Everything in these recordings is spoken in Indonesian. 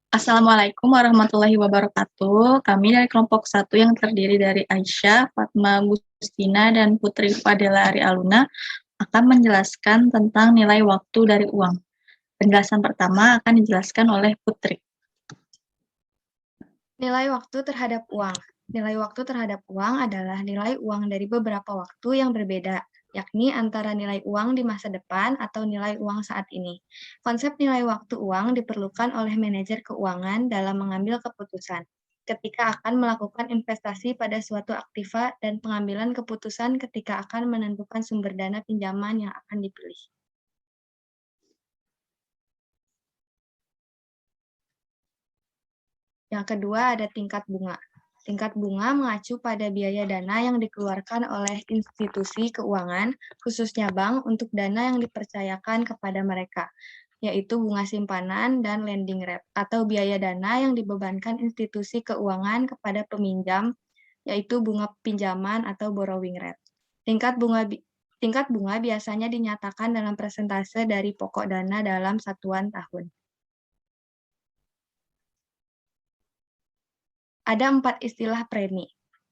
Assalamualaikum warahmatullahi wabarakatuh. Kami dari kelompok 1 yang terdiri dari Aisyah, Fatma Gustina, dan Putri Fadela Ari Aluna akan menjelaskan tentang nilai waktu dari uang. Penjelasan pertama akan dijelaskan oleh Putri. Nilai waktu terhadap uang. Nilai waktu terhadap uang adalah nilai uang dari beberapa waktu yang berbeda, yakni antara nilai uang di masa depan atau nilai uang saat ini. Konsep nilai waktu uang diperlukan oleh manajer keuangan dalam mengambil keputusan ketika akan melakukan investasi pada suatu aktiva dan pengambilan keputusan ketika akan menentukan sumber dana pinjaman yang akan dipilih. Yang kedua ada tingkat bunga. Tingkat bunga mengacu pada biaya dana yang dikeluarkan oleh institusi keuangan, khususnya bank, untuk dana yang dipercayakan kepada mereka, yaitu bunga simpanan dan lending rate, atau biaya dana yang dibebankan institusi keuangan kepada peminjam, yaitu bunga pinjaman atau borrowing rate. Tingkat bunga biasanya dinyatakan dalam persentase dari pokok dana dalam satuan tahun. Ada 4 istilah premi.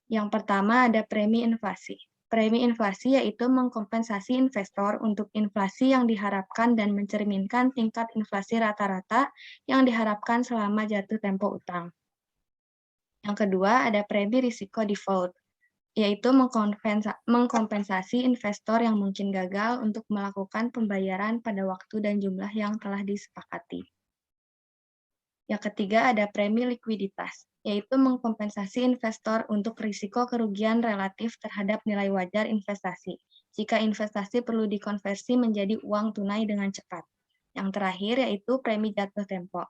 Yang pertama ada premi inflasi. Premi inflasi yaitu mengkompensasi investor untuk inflasi yang diharapkan dan mencerminkan tingkat inflasi rata-rata yang diharapkan selama jatuh tempo utang. Yang kedua ada premi risiko default, yaitu mengkompensasi investor yang mungkin gagal untuk melakukan pembayaran pada waktu dan jumlah yang telah disepakati. Yang ketiga ada premi likuiditas, yaitu mengkompensasi investor untuk risiko kerugian relatif terhadap nilai wajar investasi, jika investasi perlu dikonversi menjadi uang tunai dengan cepat. Yang terakhir yaitu premi jatuh tempo,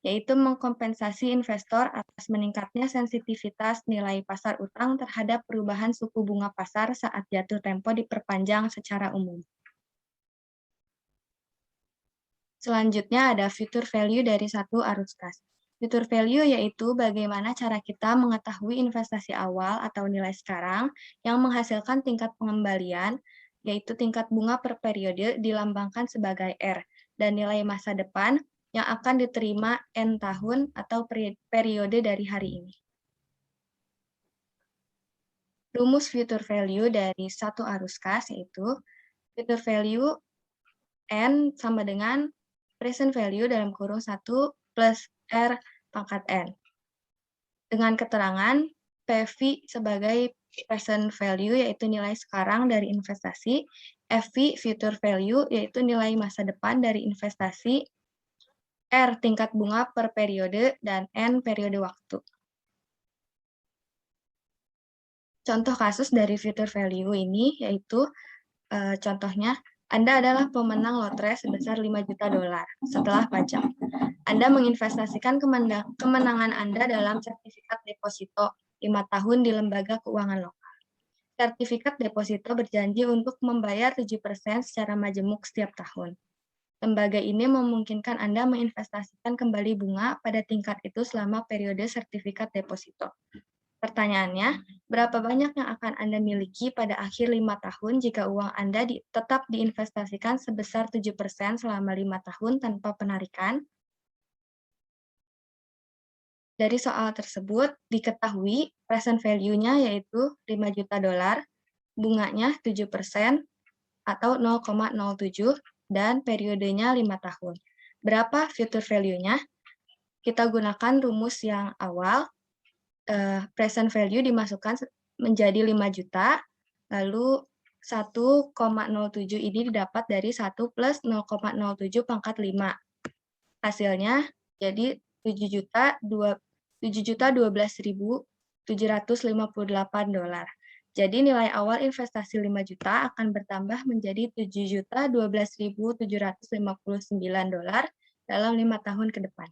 yaitu mengkompensasi investor atas meningkatnya sensitivitas nilai pasar utang terhadap perubahan suku bunga pasar saat jatuh tempo diperpanjang secara umum. Selanjutnya ada future value dari satu arus kas. Future value yaitu bagaimana cara kita mengetahui investasi awal atau nilai sekarang yang menghasilkan tingkat pengembalian, yaitu tingkat bunga per periode dilambangkan sebagai R, dan nilai masa depan yang akan diterima N tahun atau periode dari hari ini. Rumus future value dari satu arus kas yaitu future value N sama dengan present value dalam kurung 1 plus R pangkat N. Dengan keterangan PV sebagai present value yaitu nilai sekarang dari investasi, FV future value yaitu nilai masa depan dari investasi, R tingkat bunga per periode, dan N periode waktu. Contoh kasus dari future value ini yaitu contohnya Anda adalah pemenang lotre sebesar 5 juta dolar setelah pajak. Anda menginvestasikan kemenangan Anda dalam sertifikat deposito 5 tahun di lembaga keuangan lokal. Sertifikat deposito berjanji untuk membayar 7% secara majemuk setiap tahun. Lembaga ini memungkinkan Anda menginvestasikan kembali bunga pada tingkat itu selama periode sertifikat deposito. Pertanyaannya, berapa banyak yang akan Anda miliki pada akhir 5 tahun jika uang Anda tetap diinvestasikan sebesar 7% selama 5 tahun tanpa penarikan? Dari soal tersebut, diketahui present value-nya yaitu 5 juta dolar, bunganya 7% atau 0,07, dan periodenya 5 tahun. Berapa future value-nya? Kita gunakan rumus yang awal, present value dimasukkan menjadi 5 juta, lalu 1,07 ini didapat dari 1 plus 0,07 pangkat 5. Hasilnya jadi 7.012.758 dolar. Jadi nilai awal investasi 5 juta akan bertambah menjadi 7.012.759 dolar dalam 5 tahun ke depan.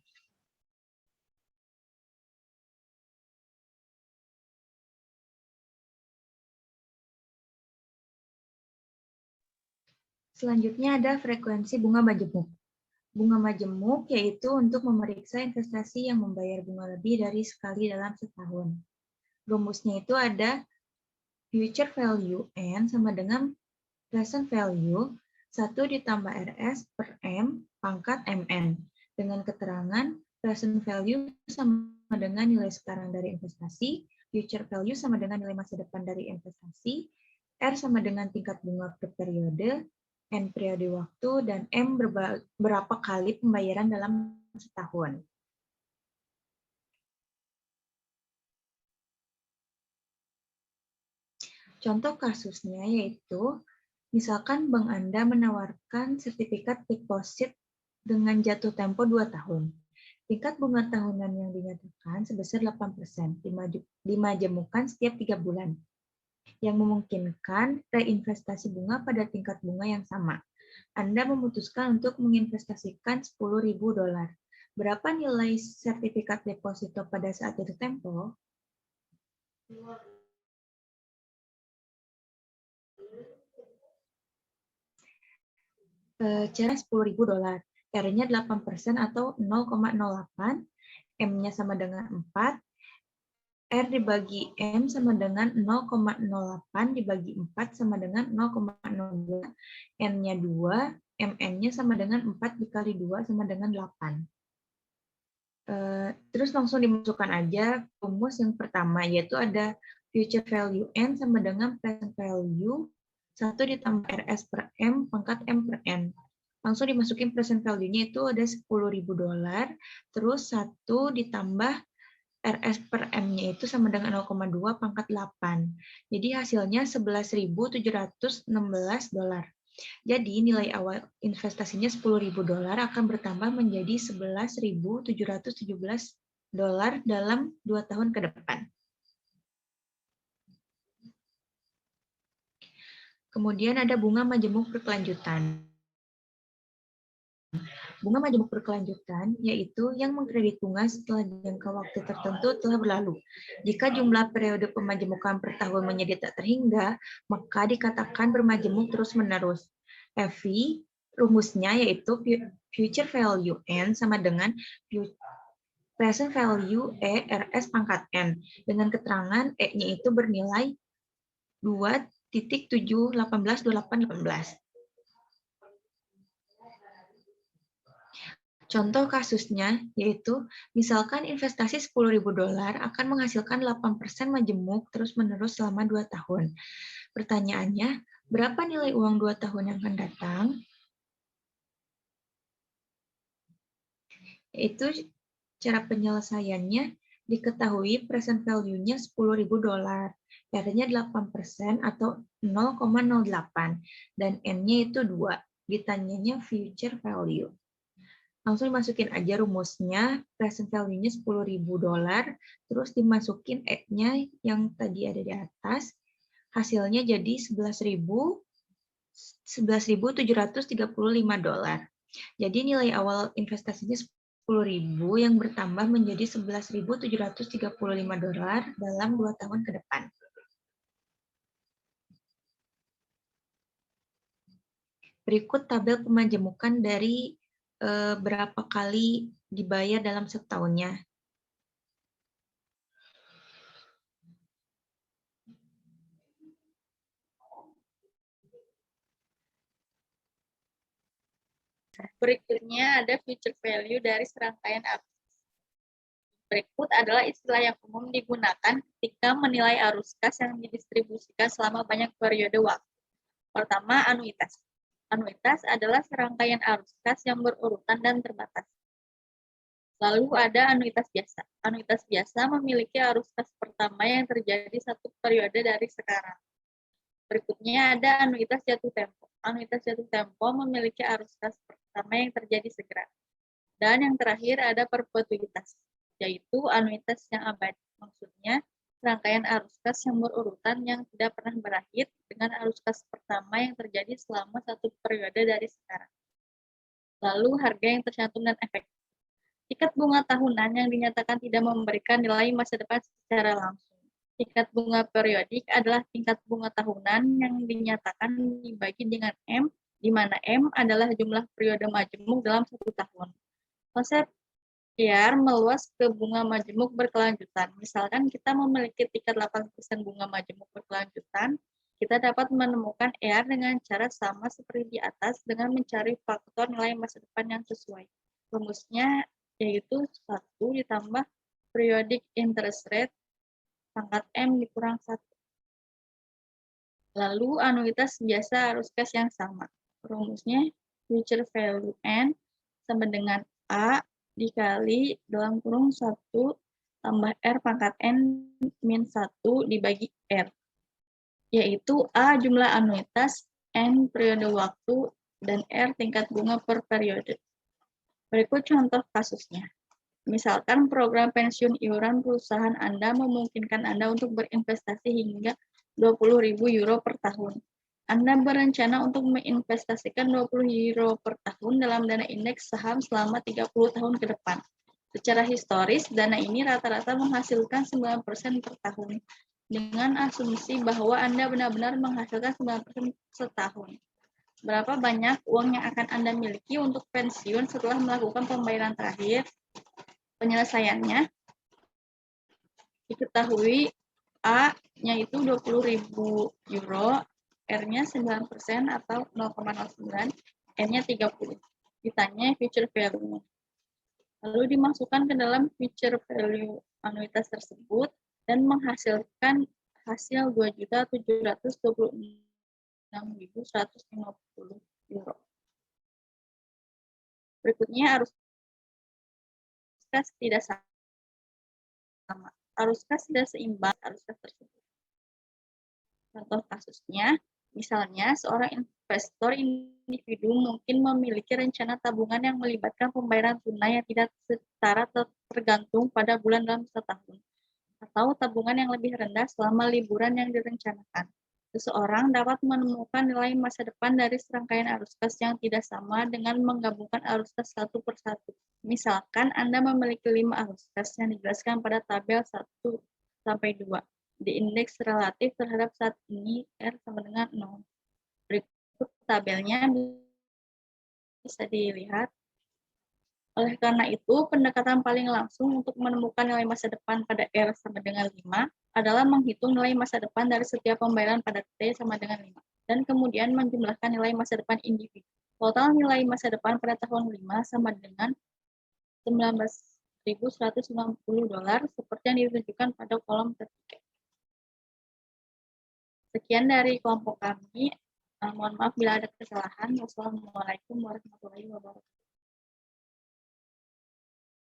Selanjutnya ada frekuensi bunga majemuk. Bunga majemuk yaitu untuk memeriksa investasi yang membayar bunga lebih dari sekali dalam setahun. Rumusnya itu ada future value N sama dengan present value 1 ditambah RS per M pangkat MN. Dengan keterangan present value sama dengan nilai sekarang dari investasi, future value sama dengan nilai masa depan dari investasi, R sama dengan tingkat bunga per periode, N periode waktu, dan M berapa kali pembayaran dalam setahun. Contoh kasusnya yaitu, misalkan bank Anda menawarkan sertifikat deposit dengan jatuh tempo 2 tahun. Tingkat bunga tahunan yang dinyatakan sebesar 8%, dimajemukan setiap 3 bulan, yang memungkinkan reinvestasi bunga pada tingkat bunga yang sama. Anda memutuskan untuk menginvestasikan $10.000. Berapa nilai sertifikat deposito pada saat jatuh tempo? Cara $10.000. R-nya 8% atau 0,08, M-nya sama dengan 4, R dibagi M sama dengan 0,08 dibagi 4 sama dengan 0,02, N-nya 2, MN-nya sama dengan 4 dikali 2 sama dengan 8. Terus langsung dimasukkan aja rumus yang pertama, yaitu ada future value N sama dengan present value 1 ditambah RS per M pangkat M per N. Langsung dimasukin present value-nya itu ada $10.000, terus 1 ditambah RS per M-nya itu sama dengan 0,2 pangkat 8. Jadi hasilnya $11.716. Jadi nilai awal investasinya $10.000 akan bertambah menjadi $11.717 dalam 2 tahun ke depan. Kemudian ada bunga majemuk berkelanjutan. Bunga majemuk berkelanjutan yaitu yang mengkredit bunga setelah jangka waktu tertentu telah berlalu. Jika jumlah periode pemajemukan per tahun menjadi tak terhingga, maka dikatakan bermajemuk terus-menerus. FV, rumusnya yaitu future value N sama dengan present value E RS pangkat N. Dengan keterangan E-nya itu bernilai 2.7182818. Contoh kasusnya yaitu, misalkan investasi $10.000 akan menghasilkan 8% majemuk terus-menerus selama 2 tahun. Pertanyaannya, berapa nilai uang 2 tahun yang akan datang? Yaitu cara penyelesaiannya diketahui present value-nya $10.000. R-nya 8% atau 0,08 dan N-nya itu 2. Ditanyanya future value. Langsung dimasukin aja rumusnya, present value-nya $10.000, terus dimasukin E-nya yang tadi ada di atas, hasilnya jadi $11.735. Jadi nilai awal investasinya $10.000 yang bertambah menjadi $11.735 dalam 2 tahun ke depan. Berikut tabel pemajemukan dari berapa kali dibayar dalam setahunnya. Berikutnya ada future value dari serangkaian arus. Berikut adalah istilah yang umum digunakan ketika menilai arus kas yang didistribusikan selama banyak periode waktu. Pertama, anuitas. Anuitas adalah serangkaian arus kas yang berurutan dan terbatas. Lalu ada anuitas biasa. Anuitas biasa memiliki arus kas pertama yang terjadi 1 periode dari sekarang. Berikutnya ada anuitas jatuh tempo. Anuitas jatuh tempo memiliki arus kas pertama yang terjadi segera. Dan yang terakhir ada perpetuitas, yaitu anuitas yang abadi. Maksudnya, rangkaian arus kas yang berurutan yang tidak pernah berakhir dengan arus kas pertama yang terjadi selama 1 periode dari sekarang. Lalu harga yang tercantum dan efektif. Tingkat bunga tahunan yang dinyatakan tidak memberikan nilai masa depan secara langsung. Tingkat bunga periodik adalah tingkat bunga tahunan yang dinyatakan dibagi dengan M, di mana M adalah jumlah periode majemuk dalam 1 tahun. Konsep IR meluas ke bunga majemuk berkelanjutan. Misalkan kita memiliki tingkat 8% bunga majemuk berkelanjutan, kita dapat menemukan IR dengan cara sama seperti di atas dengan mencari faktor nilai masa depan yang sesuai. Rumusnya yaitu 1 ditambah periodic interest rate pangkat M dikurang 1. Lalu anuitas biasa arus kas yang sama. Rumusnya future value N sama dengan A dikali dalam kurung 1 tambah R pangkat N min 1 dibagi R. Yaitu A jumlah anuitas, N periode waktu, dan R tingkat bunga per periode. Berikut contoh kasusnya. Misalkan program pensiun iuran perusahaan Anda memungkinkan Anda untuk berinvestasi hingga 20.000 euro per tahun. Anda berencana untuk menginvestasikan 20 euro per tahun dalam dana indeks saham selama 30 tahun ke depan. Secara historis, dana ini rata-rata menghasilkan 9% per tahun, dengan asumsi bahwa Anda benar-benar menghasilkan 9% setahun. Berapa banyak uang yang akan Anda miliki untuk pensiun setelah melakukan pembayaran terakhir? Penyelesaiannya diketahui A-nya itu 20.000 euro, R-nya 9% atau 0,09, N-nya 30. Ditanya future value. Lalu dimasukkan ke dalam future value anuitas tersebut dan menghasilkan hasil 2.726.150 euro. Berikutnya arus kas tidak sama. Arus kas tidak seimbang arus kas tersebut. Contoh kasusnya, misalnya seorang investor individu mungkin memiliki rencana tabungan yang melibatkan pembayaran tunai yang tidak setara tergantung pada bulan dalam setahun, atau tabungan yang lebih rendah selama liburan yang direncanakan. Seseorang dapat menemukan nilai masa depan dari serangkaian arus kas yang tidak sama dengan menggabungkan arus kas satu per satu. Misalkan Anda memiliki 5 arus kas yang dijelaskan pada tabel 1-2. Di indeks relatif terhadap saat ini R sama dengan 0. Berikut tabelnya bisa dilihat. Oleh karena itu, pendekatan paling langsung untuk menemukan nilai masa depan pada R sama dengan 5 adalah menghitung nilai masa depan dari setiap pembayaran pada T sama dengan 5, dan kemudian menjumlahkan nilai masa depan individu. Total nilai masa depan pada tahun 5 sama dengan $19.190 seperti yang ditunjukkan pada kolom ketiga. Sekian dari kelompok kami. Mohon maaf bila ada kesalahan. Wassalamualaikum warahmatullahi wabarakatuh.